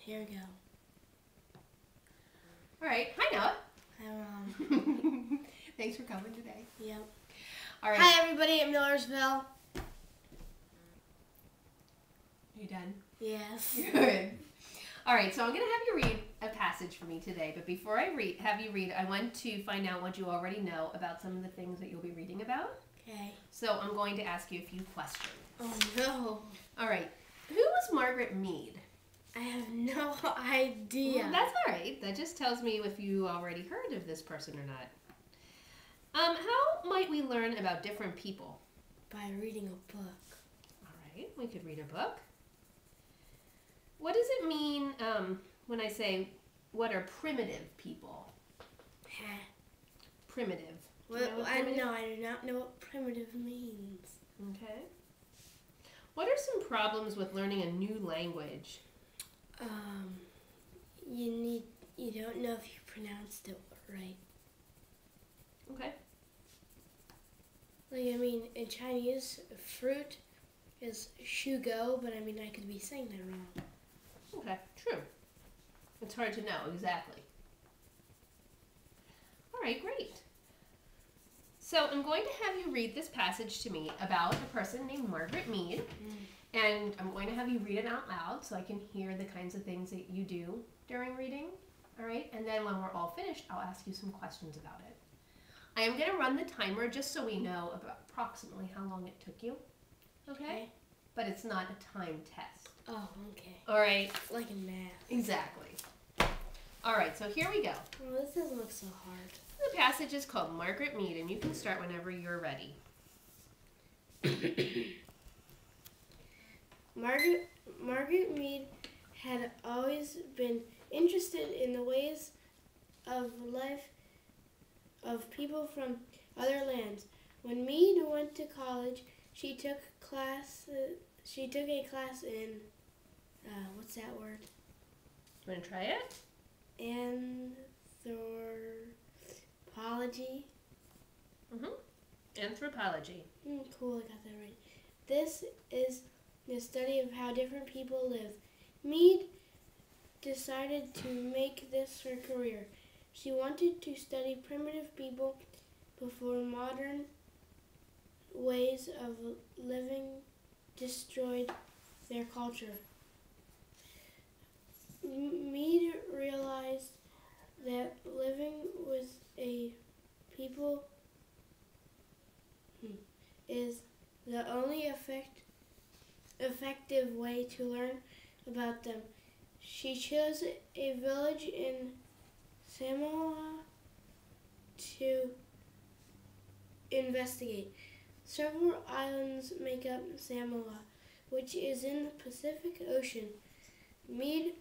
Here we go. All right. Hi, Noah. Hi, Mom. Thanks for coming today. Yep. All right. Hi, everybody. I'm Millersville. You done? Yes. Good. All right. So I'm going to have you read a passage for me today. But before I have you read, I want to find out what you already know about some of the things that you'll be reading about. Okay. So I'm going to ask you a few questions. Oh, no. All right. Who was Margaret Mead? I have no idea. Well, that's all right. That just tells me if you already heard of this person or not. How might we learn about different people? By reading a book. All right, we could read a book. What does it mean when I say, what are primitive people? Primitive. I do not know what primitive means. Okay. What are some problems with learning a new language? You don't know if you pronounced it right. Okay. Like, in Chinese, fruit is shugo, but I could be saying that wrong. Okay, true. It's hard to know exactly. All right, great. So I'm going to have you read this passage to me about a person named Margaret Mead. And I'm going to have you read it out loud so I can hear the kinds of things that you do during reading. All right? And then when we're all finished, I'll ask you some questions about it. I am going to run the timer just so we know about approximately how long it took you. Okay? But it's not a time test. Oh, okay. All right? Like in math. Exactly. All right, so here we go. Oh, this doesn't look so hard. The passage is called Margaret Mead, and you can start whenever you're ready. Margaret Mead had always been interested in the ways of life of people from other lands. When Mead went to college, she took a class in what's that word? You want to try it? Anthropology. Anthropology. Cool, I got that right. This is the study of how different people live. Mead decided to make this her career. She wanted to study primitive people before modern ways of living destroyed their culture. Mead realized that living with a people is the only effective way to learn about them. She chose a village in Samoa to investigate. Several islands make up Samoa, which is in the Pacific Ocean. Mead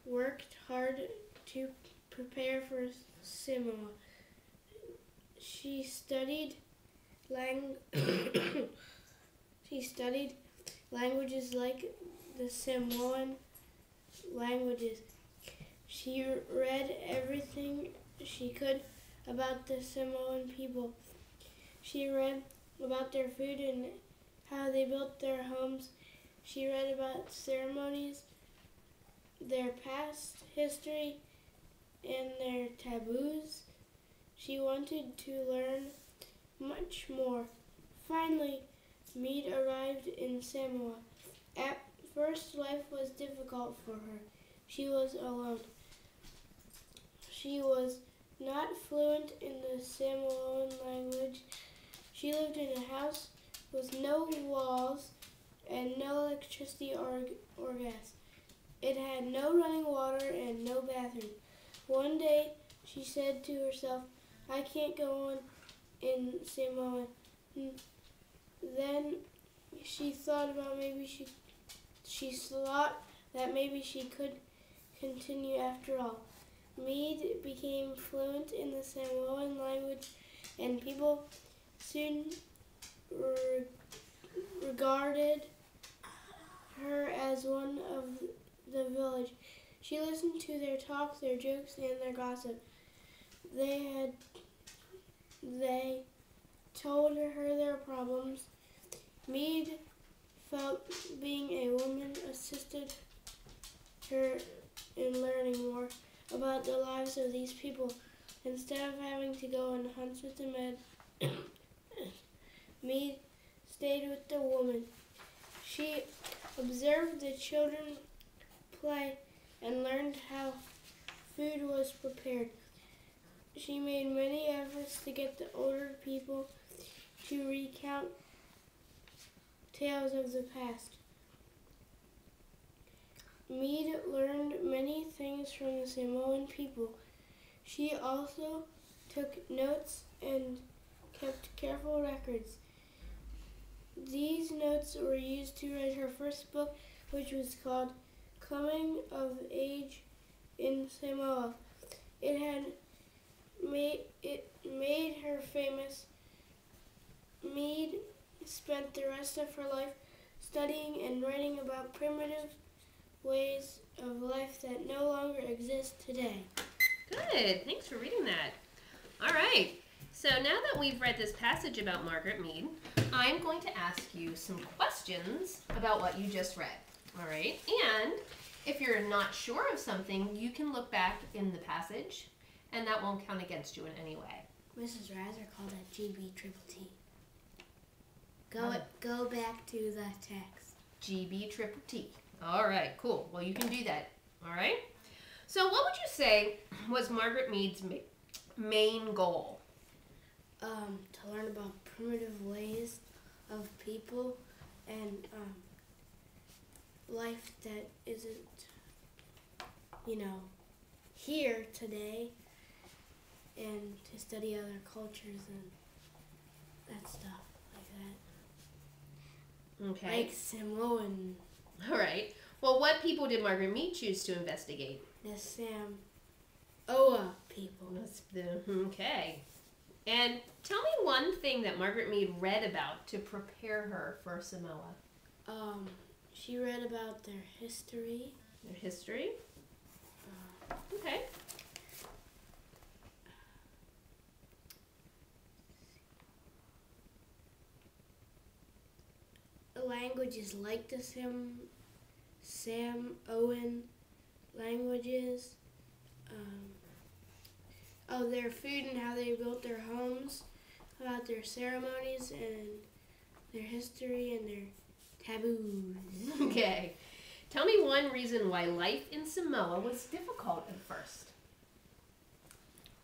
worked hard to prepare for Samoa. She studied languages like the Samoan languages. She read everything she could about the Samoan people. She read about their food and how they built their homes. She read about ceremonies, their past history, and their taboos. She wanted to learn much more. Finally, Mead arrived in Samoa. At first, life was difficult for her. She was alone. She was not fluent in the Samoan language. She lived in a house with no walls and no electricity or gas. It had no running water and no bathroom. One day, she said to herself, "I can't go on in Samoa." Then she thought that maybe she could continue after all. Mead became fluent in the Samoan language, and people soon regarded her as one of the village. She listened to their talk, their jokes, and their gossip. They told her their problems. Mead felt being a woman assisted her in learning more about the lives of these people. Instead of having to go on hunts with the men, Mead stayed with the woman. She observed the children play and learned how food was prepared. She made many efforts to get the older people to recount tales of the past. Mead learned many things from the Samoan people. She also took notes and kept careful records. These notes were used to write her first book, which was called Coming of Age in Samoa. It made her famous. Mead spent the rest of her life studying and writing about primitive ways of life that no longer exist today. Good. Thanks for reading that. All right. So now that we've read this passage about Margaret Mead, I'm going to ask you some questions about what you just read. All right. And if you're not sure of something, you can look back in the passage, and that won't count against you in any way. Mrs. Razer called that GB triple T. Go back to the text. GB triple T. All right, cool. Well, you can do that. All right. So what would you say was Margaret Mead's main goal? To learn about primitive ways of people and life that isn't, here today, and to study other cultures and that stuff like that. Okay. Like Samoan. All right. Well, what people did Margaret Mead choose to investigate? The Samoa people. Okay. And tell me one thing that Margaret Mead read about to prepare her for Samoa. She read about their history. Their history? Okay. Languages like the Samoan languages. Their food and how they built their homes, about their ceremonies and their history and their taboos. Okay. Tell me one reason why life in Samoa was difficult at first.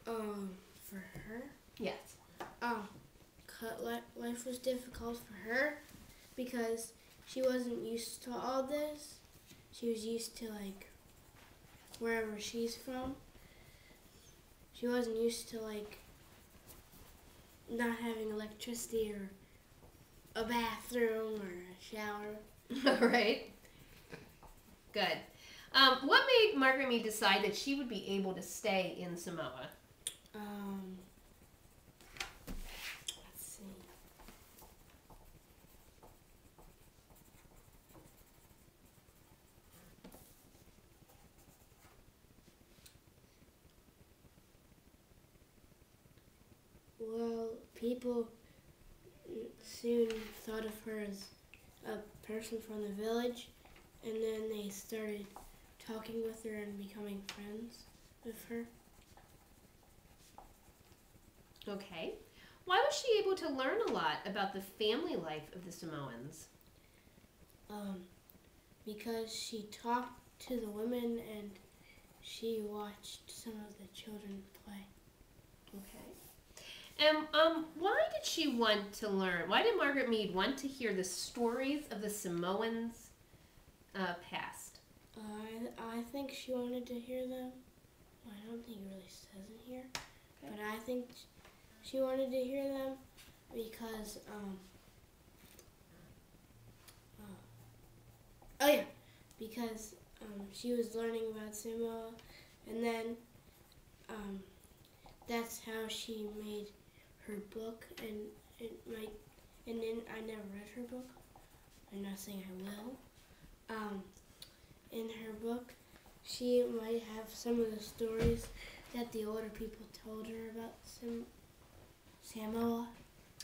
For her? Yes. Life was difficult for her because she wasn't used to all this. She was used to, wherever she's from. She wasn't used to, not having electricity or a bathroom or a shower. All right. Good. What made Margaret Mead decide that she would be able to stay in Samoa? Let's see. Well, people soon thought of her as a person from the village, and then they started talking with her and becoming friends with her. Okay. Why was she able to learn a lot about the family life of the Samoans? Because she talked to the women and she watched some of the children play. Okay. And why did she want to learn? Why did Margaret Mead want to hear the stories of the Samoans' past? I think she wanted to hear them. Well, I don't think it really says in here. Okay. But I think she wanted to hear them because, because she was learning about Samoa, and then that's how she made her book, and then I never read her book. I'm not saying I will. In her book, she might have some of the stories that the older people told her about Samoa.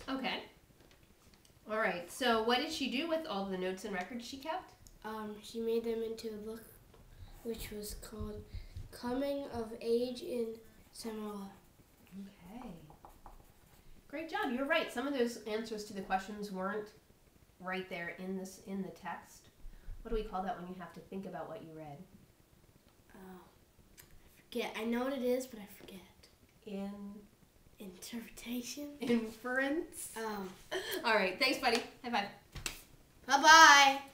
Okay. All right. So what did she do with all the notes and records she kept? She made them into a book which was called Coming of Age in Samoa. Okay. Great job. You're right. Some of those answers to the questions weren't right there in the text. What do we call that when you have to think about what you read? Oh, I forget. I know what it is, but I forget. Interpretation? Inference? Oh. All right. Thanks, buddy. High five. Bye-bye.